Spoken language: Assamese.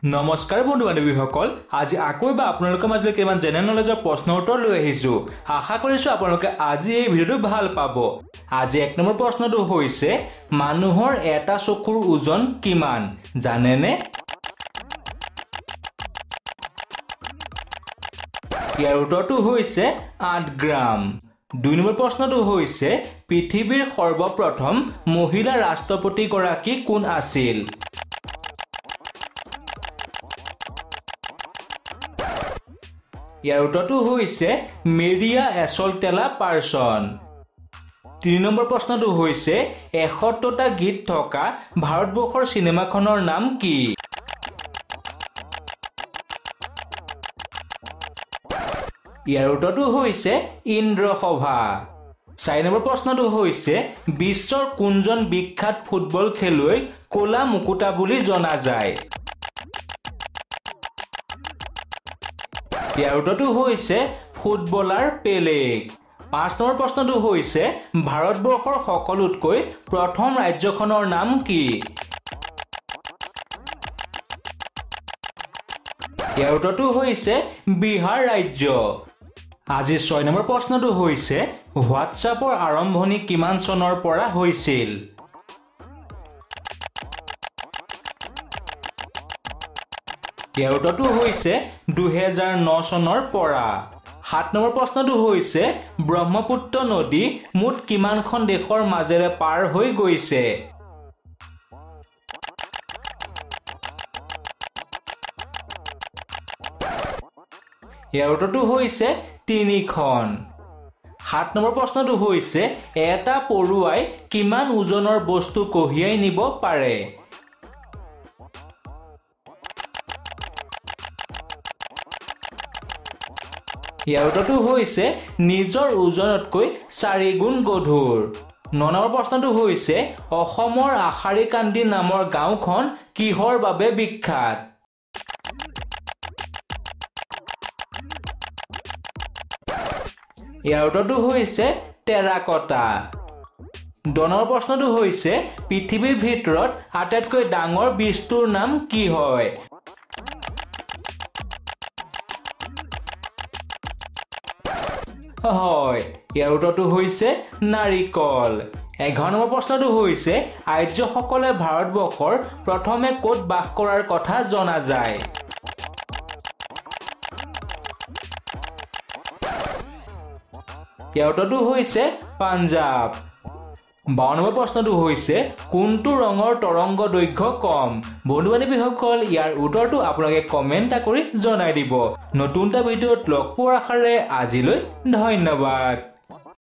নমস্কাৰ বন্ধু বান্ধৱীসকল, আজি আকৌ এবাৰ আপোনালোকৰ মাজলৈ কেইটামান জেনেৰেল নলেজৰ প্ৰশ্ন উত্তৰ লৈ আহিছো। আশা কৰিছো আপোনালোকে আজি এই ভিডিঅ'টো ভাল পাব। আজি 1 নম্বৰ প্ৰশ্নটো হৈছে মানুহৰ এটা চকুৰ ওজন কিমান জানেনে? ইয়াৰ উত্তৰটো হৈছে 8 গ্ৰাম। 2 নম্বৰ প্ৰশ্নটো হৈছে পৃথিৱীৰ সৰ্বপ্ৰথম মহিলা ৰাষ্ট্ৰপতি গৰাকী কোন আছিল? ইয়াৰ উত্তৰটো হৈছে মেৰিয়া এছলটেলা পাৰ্চন। 3 নম্বৰ প্ৰশ্নটো হৈছে 71টা গীত থকা ভাৰতবৰ্ষৰ চিনেমাখনৰ নাম কি? ইয়াৰ উত্তৰটো হৈছে ইন্দ্ৰসভা। 4 নম্বৰ প্ৰশ্নটো হৈছে বিশ্বৰ কোনজন বিখ্যাত ফুটবল খেলুৱৈক ক'লা মুকুতা বুলি জনা যায়? ইয়াৰ উত্তৰটো হৈছে ফুটবলাৰ পেলে। 5 নম্বৰ প্ৰশ্নটো হৈছে ভাৰতবৰ্ষৰ সকলোতকৈ প্ৰথম ৰাজ্যখনৰ নাম কি? ইয়াৰ উত্তৰটো হৈছে বিহাৰ ৰাজ্য। আজি 6 নম্বৰ প্ৰশ্নটো হৈছে হোৱাটছআপৰ আৰম্ভণি কিমান চনৰ পৰা হৈছিল? ইয়াৰ উত্তৰটো হৈছে 2009 চনৰ পৰা। 7 নম্বৰ প্ৰশ্নটো হৈছে ব্ৰহ্মপুত্ৰ নদী মুঠ কিমানখন দেশৰ মাজেৰে পাৰ হৈ গৈছে? ইয়াৰ উত্তৰটো হৈছে 3খন। 7 নম্বৰ প্ৰশ্নটো হৈছে এটা পৰুৱাই কিমান ওজনৰ বস্তু কঢ়িয়াই নিব পাৰে? ইয়াৰ উত্তৰটো হৈছে নিজৰ ওজনতকৈ 4 গুণ গধুৰ। 9 নম্বৰ প্ৰশ্নটো হৈছে অসমৰ আশাৰীকান্দি নামৰ গাঁওখন কিহৰ বাবে বিখ্যাত? ইয়াৰ উত্তৰটো হৈছে টেৰাকটা। 10 নম্বৰ প্ৰশ্নটো হৈছে পৃথিৱীৰ ভিতৰত আটাইতকৈ ডাঙৰ বীজটোৰ নাম কি হয়? হয়, ইয়াৰ উত্তৰটো হৈছে নাৰিকল। 11 নম্বৰ প্ৰশ্নটো হৈছে আৰ্যসকলে ভাৰতবৰ্ষৰ প্ৰথমে ক'ত বাস কৰাৰ কথা জনা যায়? ইয়াৰ উত্তৰটো হৈছে পাঞ্জাৱ। 52 নম্বৰ প্ৰশ্নটো হৈছে কোনটো ৰঙৰ তৰংগ দৈৰ্ঘ্য কম? বন্ধু বান্ধৱীসকল, ইয়াৰ উত্তৰটো আপোনালোকে কমেণ্ট কৰি জনাই দিব। নতুন এটা ভিডিঅ'ত লগ পোৱাৰ আশাৰে আজিলৈ ধন্যবাদ।